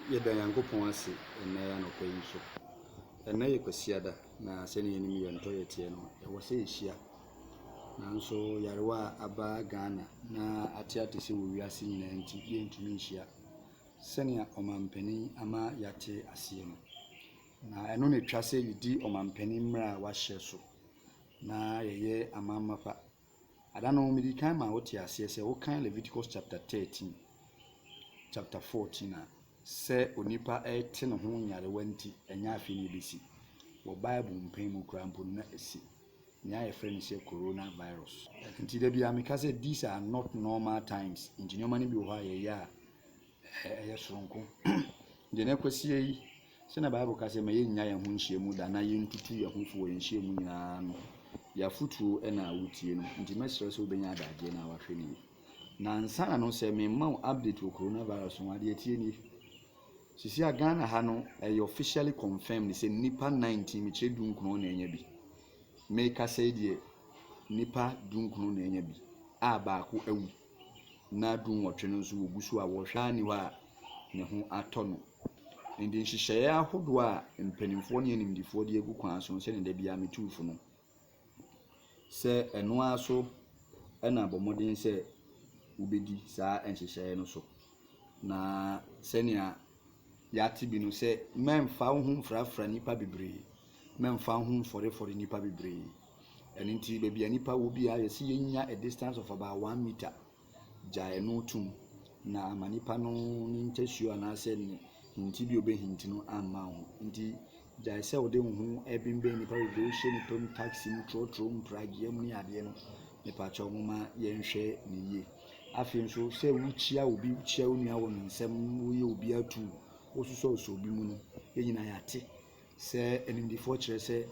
Yɛda Nyankopɔn ase ɛnnɛ anɔpa yi so. Ɛnnɛ yɛ kwasiada na sɛnea yɛnim yɛntɔ yɛteɛ no ɛwɔ sɛ yɛhyia. Nanso yarewa a aba Ghana na ate sɛ wɔ wiase nyinaa nti yɛntumi nhyia sɛnea ɔmampanin ama yɛate aseɛ no. Na ɛno na ɛtwa sɛ yɛdi ɔmampanin mmerɛ a wahyɛ so na yɛyɛ amamma pa. Ada no medi kan ma wote aseɛ sɛ wokan Leviticus chapter 13 chapter 14 a sɛ onipa ɛte ne ho nyarewa nti ɛnyɛ afei na ɛbɛsi wɔ Bible mpɛn mu koraa mpo na ɛsi nea yɛfrɛ no sɛ coronavirus. Nti da bia meka sɛ these are not normal times. Nti nneɛma no bi wɔ hɔ a yɛyɛ a ɛyɛ soronko. Deɛ na kwasie yi sɛ na Bible ka sɛ ma yɛnnya yɛn ho nhyiamu da na yɛntutu yɛn ho fo wɔ yɛn nhyiamu nyinaa no yɛafotuo ɛna wotie no. Nti mɛsrɛ sɛ wobɛnya adagyeɛ na wahwɛ no yi. Na nsana no sɛ memma wo update wɔ coronavirus ho adeɛ tie ni. Sisi a Ghana ha no ɛyɛ officially confirmed sɛ nipa 19 mekyerɛ dunkron na ɛnya bi. Meka sɛ deɛ nipa dunkron na ɛnya bi a baako awu na dunwɔtwe no nso wɔgu so a wɔhwɛ ani hɔ a ne ho atɔ no. Ndi nhyehyɛeɛ ahodoɔ a mpanimfoɔ ne animdifoɔ de agu kwan so sɛ ne da bia metuufo no sɛ ɛno ara so ɛna abɔmmɔden sɛ wobɛdi saa nhyehyɛeɛ no so. Na sɛnea yɛate bi no sɛ mɛmfa wo ho mfrafra nipa bebree, mɛmfa wo ho mfɔrefɔre nipa bebree. Ɛno nti baabi a nipa wɔ biara yɛsɛ yɛnya a distance of about 1 meter gya ɛno tum na ama nipa no ne nkyɛsuo anaasɛ ne hinti bi obɛhinti no amma ho. Nti gyae sɛ wode wo ho ɛbɛmbɛn nipa bebree wohyɛ nipa mu taxi mu trɔtrɔ mu prageɛ mu ne adeɛ no nipa kyɛ wo ma yɛnhwɛ ne yie. Afei nso sɛ wokyia obi wokyia wo nua wɔ ne nsɛm woyɛ obi atu wosusɔ obi mu no yɛnyina yɛate sɛ animdifoɔ kyerɛ sɛ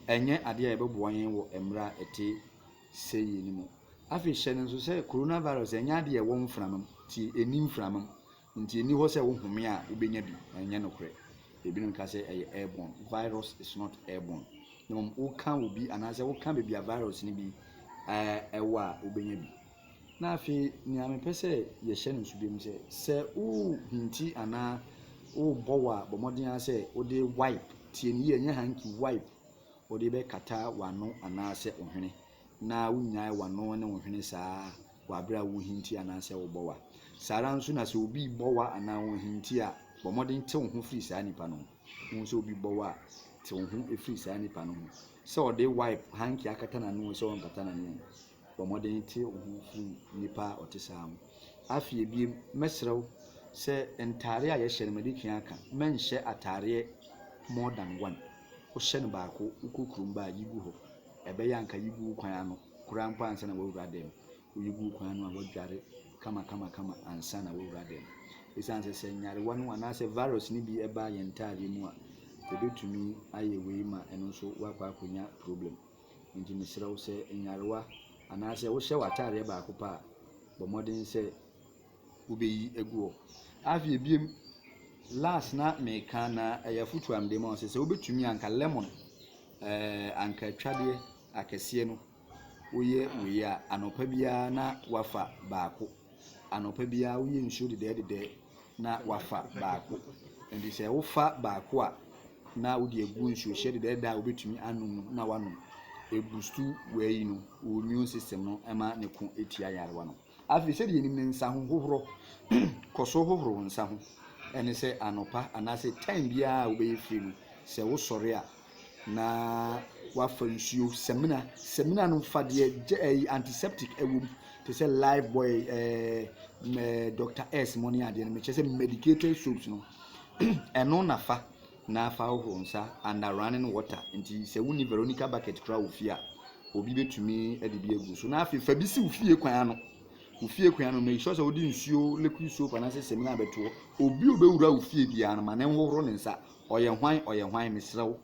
ɛnyɛ adeɛ a yɛbɛboa yɛn wɔ mmerɛ a ɛte sɛ yɛ ni mu. Afei hyɛ no nso sɛ coronavirus ɛnyɛ adeɛ ɛwɔ mframam nti ɛni mframam nti ɛni hɔ sɛ wohome a wobɛnya bi ɛnyɛ nokorɛ. Ebinom ka sɛ ɛyɛ airborne. Virus is not airborne. Na woka obi anaasɛ woka baabi a virus no bi ɛwɔ a wobɛnya bi. Na afei nea mepɛ sɛ yɛhyɛ no nso bi mu sɛ wohinti anaa wobɔ wɔ a bɔmmɔden a sɛ wode wipe tie ne yie ɛnyɛ hanky wipe wode bɛkata w'ano anaasɛ wo hwene na wonyae w'ano ne wo hwene saa wɔ aberɛ a wohinti anaasɛ wobɔ wɔ. Saa ara nso na sɛ obi bɔ wɔ anaa wohinti a bɔmmɔden te wo ho firi saa nipa no ho. Wo sɛ obi bɔ wɔ a te wo ho ɛfiri saa nipa no ho. Sɛ ɔde wipe hanky akata n'ano sɛ ɔnkata n'ano bɔmmɔden te wo ho firi nipa a ɔte saa ho. Afei bi mɛsrɛw sɛ ntaare a yɛhyɛ no madi kan aka mɛnhyɛ ataareɛ more than one. Wohyɛ no baako wokɔ kurom ba a yigu hɔ ɛbɛyɛ anka yigu kwan ano koraa mpo ansa na wɔwura dɛm. Woyigu kwan ano a wɔdware kama ansa na wɔwura dɛm. Ɛsiane sɛ nyarewa no anaasɛ virus no bi ɛba yɛn ntaare mu a ɛbɛtumi ayɛ wei ma ɛno nso wakɔ akɔnya problem. Nti mesrɛw sɛ nyarewa anaasɛ wohyɛ w'ataareɛ baako pa a bɔmmɔden sɛ wobɛyi agu hɔ. Afei biem last na meka na ɛyɛ foto amde ma sɛ wobɛtumi anka lemon anka twadeɛ akɛseɛ no woyɛ wei a anɔpa biara na wafa baako. Anɔpa biara woyɛ nsuo dedɛɛdedɛ na wafa baako. Nti sɛ wofa baako a na wode agu nsuo hyɛ dedɛɛdɛ a wobɛtumi anom na wanom ɛbustu wei no wo immune system no ɛma ne ko ɛtia yarewa no. Afei sɛ deɛ yɛnim ne nsa ho hohoro kɔso hohoro nsa ho ɛne sɛ anɔpa anaasɛ time biara a wobɛyɛ firi no sɛ wosɔre a na wafa nsuo semina no fa deɛ antiseptic ɛwɔ mu te sɛ Lifebuoy Dr. S mo ne adeɛ no mekyɛ sɛ medicated soaps no ɛno nafa na afa hohoro nsa under running water. Nti sɛ woni Veronica bucket kora wo fie a obi betumi de bi agu so. Na afei fa bi si wo fie kwan ano. Wo fie kwan ano make sure sɛ wodi nsuo liquid soap anaasɛ semina beto obi obewura wo fie bia na ma ne hohoro ne nsa ɔyɛ hwan mesrɛw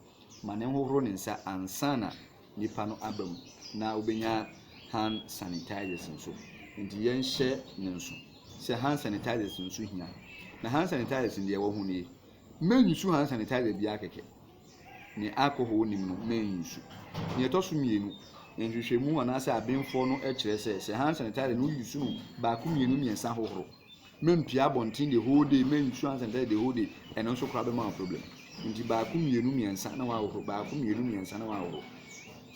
ma ne hohoro ne nsa ansa na nipa no abam na obenya hand sanitizers nso. Nti yɛnhyɛ ne nso sɛ hand sanitizers nso hia na hand sanitizers deɛ ɛwɔ ho nie menyisu hand sanitizer bi akeke ne alcohol nim no menyisu ne ɛtɔ so mienu nhwehwɛmu anaasɛ abenfoɔ no kyerɛ sɛ hand sanitizer no yisu no baako mienu miɛnsa hohoro mempia abontin the whole day, men insurance and the whole day, and also crowd my problem. Nti baako mmienu mmiɛnsa na wahoho baako mmienu mmiɛnsa na wahoho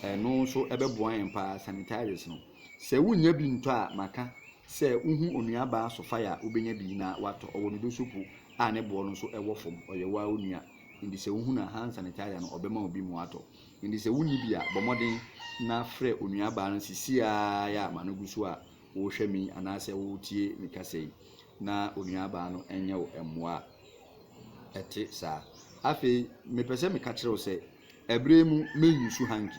ɛno nso ɛbɛboa yɛn paa sanitizers no sɛ wonya bi ntɔ a maka sɛ wohu onua baa so fire a wobɛnya bi na watɔ ɔwɔ no do sopo a ne boɔ no nso ɛwɔ fam ɔyɛ wa onua nti sɛ wohu na hand sanitizer no ɔbɛma obi mu atɔ nti sɛ wonni bi a bɔmmɔden na frɛ onua baa no sisiaa yɛ ama no gu so a wohwɛ mi anaasɛ wotie me kasa yi na onua baa no ɛnyɛ wo ɛmmoa ɛte saa afei mepɛ sɛ meka kyerɛw sɛ ɛbrɛ mu menyusu hanky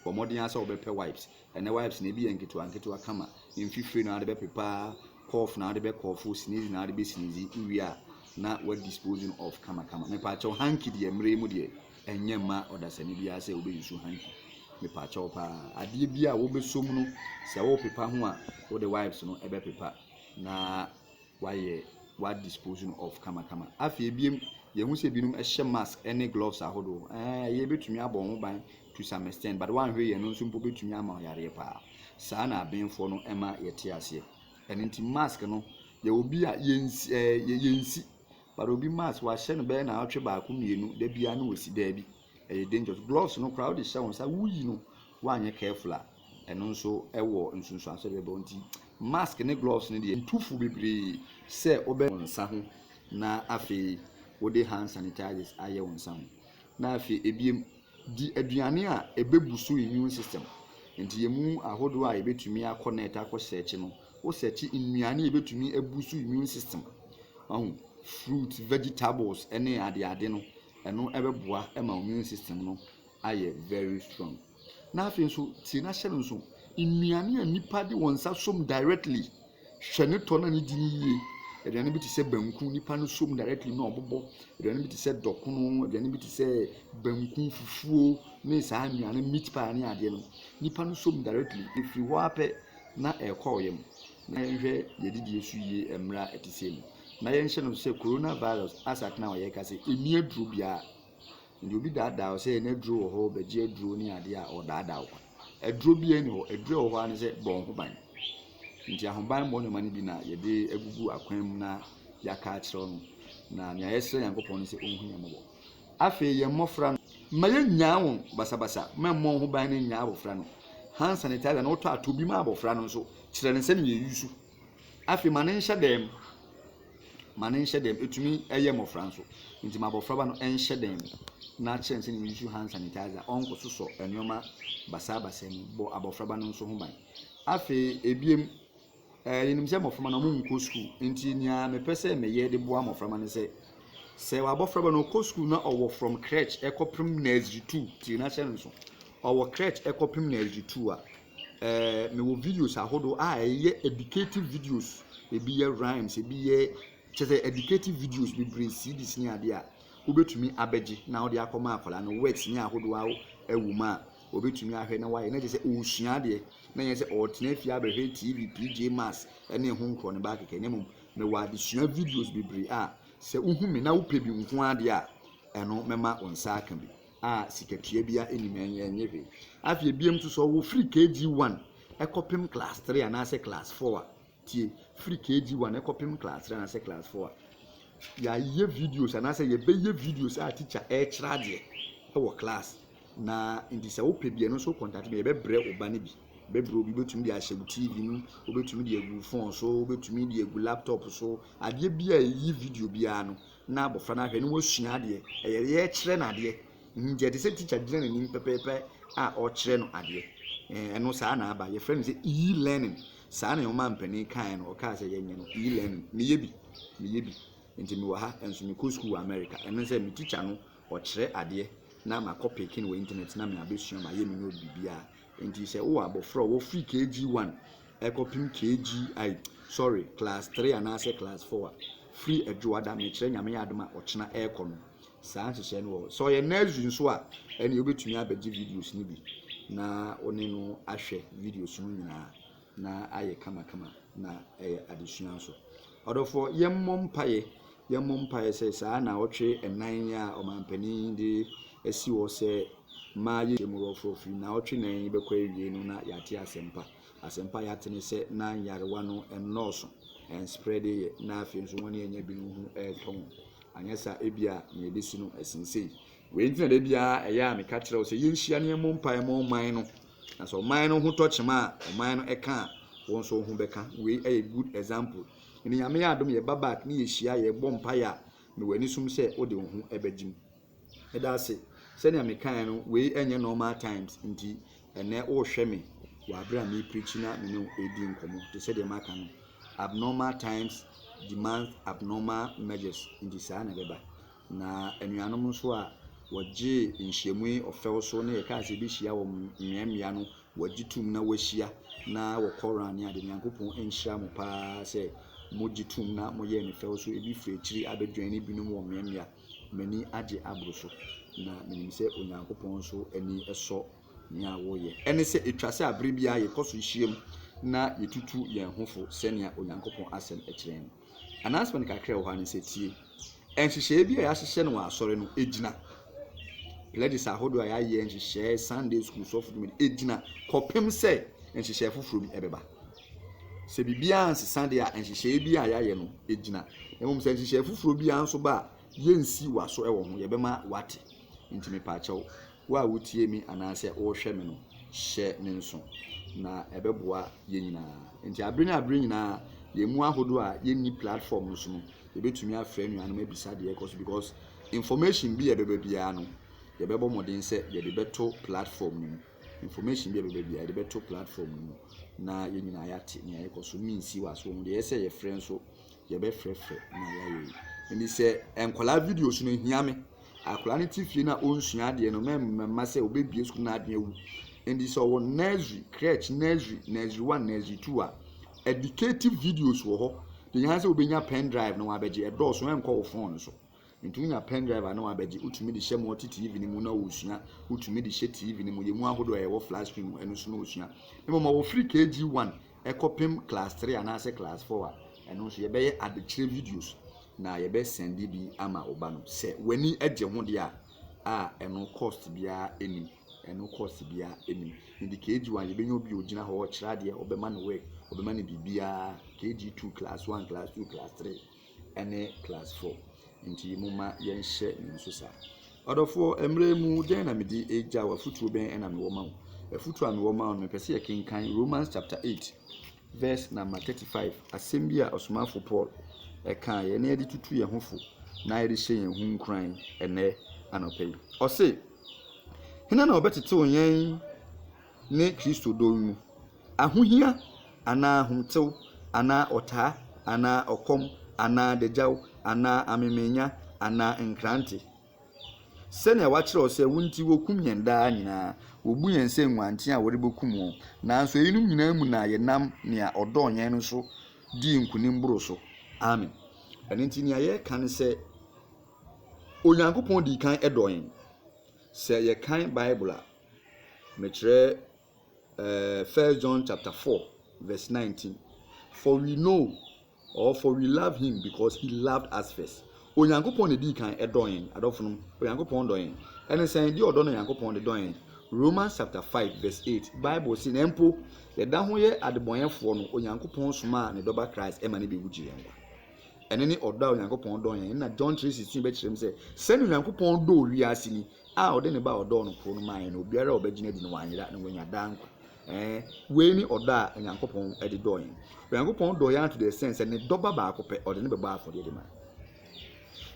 bɔmmɔden asɛ wobɛpɛ wipes ɛnɛ wipes na ebi yɛ nketewa kama mfifire na ade bɛpepa cough na ade bɛkɔɔfo sneeze na ade bɛsneeze iwie a na what disposing of kama mepaakyɛw hanky deɛ mmerɛ mu deɛ ɛnyɛ ma ɔdasani bi asɛ wobɛyusu hanky mepaakyɛw paa adeɛ bi a wobɛsom no sɛ wopepa ho a wode wipes no ɛbɛpepa na wayɛ what disposing of kama afei ebiem yehu sɛ binom ɛhyɛ mask ɛne gloves ahodo ye betumi abɔ ho ban to some extent but one hwe ye no nso mpo betumi ama yare paa saa na abenfo no ɛma yɛte ase ɛne nti mask no ye obi a yensi but obi mask wa hyɛ no bɛɛ na atwe baako mienu da bia na wosi da bi ɛyɛ dangerous gloves no crowd hyɛ wɔn sa wuyi no wanyɛ careful a ɛno nso ɛwɔ nsunsuanso de bɛ nti mask ne gloves no de ntufu bebree sɛ obɛ nsa ho na afei wode hand sanitizers ayɛ wɔn nsa ho na afei ebiem di aduane a ebebuso immune system nti yemu ahodo a ebetumi akɔnɛt akɔhyɛkye no wo sɛkye nnuane ebetumi ebuso immune system fruit vegetables ɛne ade no ɛno ɛbɛboa ɛma immune system no ayɛ very strong na afei nso tie na hyɛ no nso nnuane a nipa de wɔn nsa som directly hwɛ ne tɔ na ne di yie aduane bi te sɛ banku nipa no som directly na ɔbobɔ aduane bi te sɛ dɔkono aduane bi te sɛ banku fufuo ne saa nnuane meat pie ne ade no nipa no som directly efiri hɔ apɛ na ɛkɔ yɛm na yɛhwɛ yɛdidi esu yie emra ɛte sɛ mu na yɛnhyɛ no sɛ coronavirus asat na ɔyɛ kase eni aduro bia ndi obi daadaa sɛ eni aduro wɔ hɔ bɛgye aduro ne ade a ɔdaadaa kwa aduro bia ni hɔ aduro wɔ hɔ ane sɛ bɔn ho ban nti ahoban bɔ ne mane bi na yɛde agugu akwan mu na yɛaka akyerɛw no na nea yɛsrɛ Nyankopɔn no sɛ ɔnhu yɛn mmɔbɔ afei yɛn mmɔfra no ma yɛnyaa wɔn basabasa ma mmɔ ho ban no nyaa abɔfra no hand sanitizer na wotɔ ato bi ma abɔfra no nso kyerɛ ne sɛ ne yɛyusu afei ma ne nhyɛ dɛm etumi ɛyɛ mmɔfra nso nti ma abɔfra ba no ɛnhyɛ dɛm na kyerɛ ne sɛ ne yɛyusu hand sanitizer ɔnkɔ sosɔ nneɛma basabasa no bɔ abɔfra ba no nso ho ban afei ebiem yenim sɛ mmɔfra no mo nkɔ school nti nia mepɛ sɛ meyɛ de boa mmɔfra no sɛ wabɔfra ba no kɔ school na ɔwɔ from crèche ɛkɔpem nursery 2 ti na hyɛ no so ɔwɔ crèche ɛkɔpem nursery 2 a mewɔ videos ahodo a ɛyɛ educative videos ebi yɛ rhymes ebi yɛ kyerɛ educative videos bebree CDs ne ade a wobɛtumi abɛgye na wode akɔma akɔla no works ne ahodo a ɛwɔ mu a obetumi ahwɛ na wayɛ na gye sɛ osua deɛ na yɛ sɛ ɔtena fie abɛhwɛ TV PJ Mass ɛne ho nkorɔ ne ba kɛkɛ ne mum me wa adesua videos bebree a sɛ uhu me na wopɛ bi nko ade a ɛno mɛma onsa aka bi a sikatua bia enim ɛnyɛ hwɛ afie biem to so wo free KG1 ɛkɔpem class 3 anaasɛ class 4 a tie free KG1 ɛkɔpem class 3 anaasɛ class 4 a ya yɛ videos anaasɛ yɛ bɛyɛ videos a teacher ɛkyerɛ adeɛ ɛwɔ class na nti sɛ wopɛ bia no so contact me yɛbɛbrɛ oba ne bi bɛbrɛ obi betumi de ahyɛ bu TV no obetumi de agu phone so obetumi de agu laptop so adeɛ bia yi video bia no na abɔfra na ahwɛ no wasua adeɛ ɛyɛ yɛkyerɛ na adeɛ nti ɛde sɛ teacher gyina n'anim pɛpɛɛpɛ a ɔkyerɛ no adeɛ ɛno saa na aba yɛfrɛ no sɛ e-learning saa na yɛma mpani kan no ɔka sɛ yɛnyɛ no e-learning meyɛ bi nti me wɔ ha enso me kɔ school America ɛno sɛ me teacher no ɔkyerɛ adeɛ na ma copy kin wɔ internet na me abesua ma yɛ me no bibia nti sɛ wo abɔfra wo free KG1 ɛkɔpem class 3 anaasɛ class 4 free adwoada me kyerɛ nyame yɛ adoma ɔkyena ɛkɔ no saa nhyehyɛ no wɔ so yɛ nursery nso a ɛne obetumi abɛgye videos ni bi na one no ahwɛ videos no nyinaa na ayɛ kama na ɛyɛ adesua nso ɔdɔfo yɛmmɔ mpaeɛ sɛ saa na ɔtwe ɛnan a ɔmampanin de esi wɔ sɛ maa yɛ mu rɔfrɔfri na ɔtwe nan bɛkɔ awie no na yɛate asɛmpa yɛate ne sɛ na yarewa no ɛnɔɔso and spread it na afi nso won enye bi no ton anyesa ebia na ebesi no esinsei we ntina de bia eya me ka kire o se yenhia ne mo mpa mo man no na so man no ho tochema man no eka won so ho beka we a good example ni nyame ya adom ye babak ni ye hia ye bɔ mpa ya me wani sum se o de ho ebagim eda se se ne me kan no we enye normal times nti ene o hwɛ me wa abra me preach na me no edi nkomo to se de maka no abnormal times demand abnormal measures nti saa na beba na anuanom nso a wɔgye nhyiamu ofɛw so na ye ka se bi hia wɔ mmiamia no wɔgye tum na wɔhyia na wɔkɔra ne ade nyankopɔn enhyia mo pa se moji tum na moye ne fɛw so ebi firi akyiri abedwan ne binom wɔ mmiamia mani agye abro so na menim sɛ onyankopɔn so ani ɛsɔ ne a wɔyɛ ɛne sɛ etwa sɛ abre bia yɛ kɔso hyiam na yetutu yɛn hofo sɛnea onyankopɔn asɛm ɛkyerɛ no announcement kakra wɔ ha ne sɛ tie ɛnhyehyɛ bi a yɛahyehyɛ no wɔ asɔre no egyina ladies ahodo a yɛayɛ nhyehyɛ Sunday school so of egyina kɔpem sɛ nhyehyɛ foforo bi ɛbɛba se bibia nsesa de a nhyehyɛ bi a yɛayɛ no egyina emom sɛ nhyehyɛ foforo bi anso ba yensi waso ɛwɔ ho yɛbɛma wate ntimi paakyɛw wo a wotie mi anaasɛ wo hwɛ me no hyɛ ne nso na ɛbɛboa yɛ nyinaa nti abre na abre nyinaa yɛmu ahodo a yɛnni platform no so no yɛbɛtumi afrɛ nuanom abisa de ɛkɔ so because information bi yɛbɛba biara no yɛbɛbɔ mmɔden sɛ yɛde bɛto platform no information bi yɛbɛba biara yɛde bɛto platform no na yɛ nyinaa yɛate ne ayɛkɔ so minsi waso ho de yɛsɛ yɛfrɛ nso yɛbɛfrɛfrɛ na yɛayɛ ndi sɛ enkola videos no hia me akola ne tifie na onsua de no memma sɛ obebie school na ade awu ndi sɛ wo nursery crèche nursery 1 nursery 2 a educative videos wo ho de yan sɛ obenya pen drive na wabɛgye ɛdɔso enko wo phone so ntunya pen drive na wabɛgye utumi de hyɛ mo TV ni mu na wosua utumi de hyɛ TV ni mu yemu ahodo ɛwɔ flash screen mu ɛno so na wosua emo ma wo free KG1 ɛkɔpem class 3 anaasɛ class 4 a ɛno so yɛbɛyɛ adekyerɛ videos na yɛbɛ send bi ama oba no sɛ wani agye ho de a ɛno cost bia enim ɛno cost bia enim ndi KG1 yɛbɛnya obi ogina hɔ ɔkyerɛ de ɔbɛma no work ɔbɛma no bibia KG2 class 1 class 2 class 3 ɛne class 4 nti muma yɛnhyɛ ne nso sa ɔdɔfo emre mu den na medi eja wa futuo ben ɛna me wɔ ma wo afutuo a me wɔ ma wo mepɛsɛ yɛkenkan Romans chapter 8 verse number 35 asɛm bi a ɔsomafo Paul ɛka yɛ na yɛde tutu yɛn hofo na yɛde hyɛ yɛn ho nkran ɛnɛ anɔpɛ yi ɔse hena na ɔbɛtetew yɛn ne Kristo dɔ mu ahohia ana ahomtew ana ɔtaa ana ɔkɔm ana dagyaw ana amemenya ana nkrante sɛnea wakyerɛw sɛ wonti wokum yɛn daa nyinaa wobu yɛn sɛ nwanti a wɔde bokum wɔn nanso eyinum nyinaa mu na yɛnam nea ɔdɔ yɛn no so di nkunim boro so amen ɛno nti nea yɛka ne sɛ onyankopɔn di kan ɛdɔ yɛn sɛ yɛkan Bible a mekyerɛ 1 John chapter 4 verse 19 for we love him because he loved us first onyankopɔn ne di kan ɛdɔ yɛn adɔfo no onyankopɔn dɔ yɛn ɛne sɛn di ɔdɔ no onyankopɔn de dɔ yɛn Romans chapter 5 verse 8 Bible say na mpo yɛda ho yɛ adebɔnyɛfoɔ no onyankopɔn soma ne dɔba Christ ɛma ne bewugye yɛn ɛne ne ɔdɔ a onyankopɔn dɔ yɛn na John 3:16 bɛkyerɛ m sɛ sɛne onyankopɔn dɔ wiase ni a ɔde ne ba ɔdɔ no koro no ma yɛn no obiara a ɔbɛgyina di no wanyera ne wanya dankwa wei ni ɔdɔ a onyankopɔn ɛde dɔ yɛn onyankopɔn dɔ yɛn to the sense ne dɔba baako pɛ ɔde ne bɛba afɔdeɛ de ma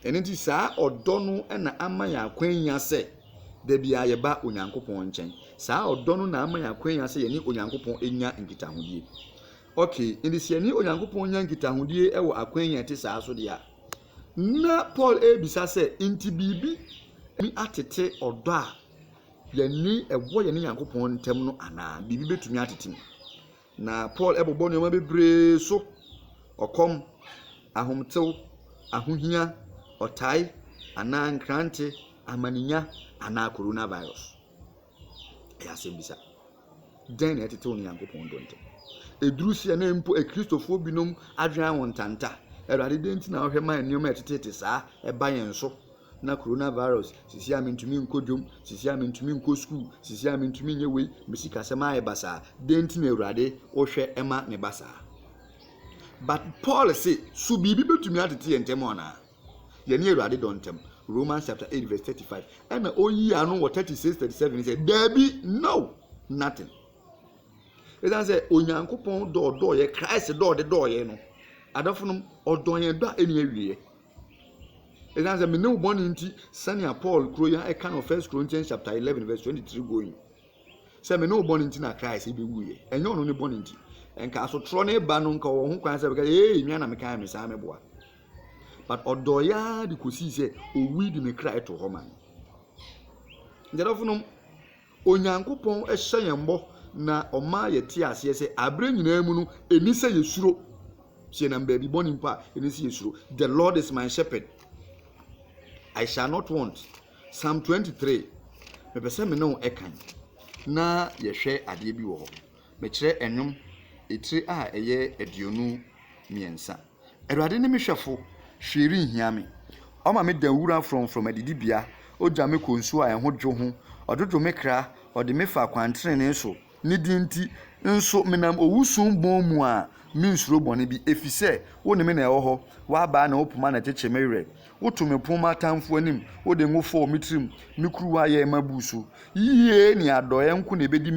ɛne nti saa ɔdɔ no ɛna ama yɛn akwanya sɛ da bia yɛba onyankopɔn nkyɛn saa ɔdɔ no na ama yɛn akwanya sɛ yɛne onyankopɔn enya nkitahodie okay ndi sɛ yɛne onyankopɔn nya nkitahodie ɛwɔ akwanya te saa so de a na Paul ebisa sɛ nti bibi mi atete ɔdɔ a yɛne ɛwɔ yɛne onyankopɔn ntam no ana bibi betumi atete na Paul ɛbobɔ nneɛma bebree so ɔkɔm ahomtew ahohia ɔtae ana nkrante amaninya ana coronavirus ɛyɛ asɛm bisa den na ɛtete onyankopɔn dɔ ntam edrusia na mpo ekristofo binom adwan wɔn tanta ɛwade den ti na ɔhwɛ ma nneɛma ɛtete saa ɛba yɛn so na coronavirus sisi amintumi nkodwom sisi amintumi nko school sisi amintumi nyewei mesika sema ayɛ basa den ti na ɛwade ɔhwɛ ɛma ne basa But Paul say, so be able to me at the temona. Ye near Radi Dontem, Romans chapter 8, verse 35. And oh, ye are no what 36, 37. He said, there be no nothing. It does say, Onyankopon door, ye Christ the door, ye no. I don't know, or don't ye do any area. It does say, me no born into Sanya Paul, Croya, a kind of 1 Corinthians chapter 11, verse 23 going. Say, me no born into Christ, he be we, and you're only born into. And Castle Trone Banon call who can say, hey, Yana Mekam is Ameboa. But Odoya, the Kusi say, oh, we didn't cry to Homan. Therefore, Onyankopon a Shayambo na Oma ye tears, yes, I bring in Emunu, and Nissa Yesuro, Shenam baby born in pa, and Nissa Yesuro. The Lord is my shepherd, I shall not want. Psalm 23, me pese me no ekan, na ye share adebi wo, me chere enum. Etri a eye aduonu miensa Erade ne mehwefo hweri hia me o ma me dan wura from adidibia o ja me konsu a eho dwo ho ododo me kra o de me fa kwantrene so ne dinti nso menam owusun bon mu a me nsuro bone bi efise wo ne me na ewo ho wa ba na opuma na cheche mewre wo to me poma tamfo anim wo de ngofo mitrim me kuruwa ye mabusu yiye ni adoye nko na ebedi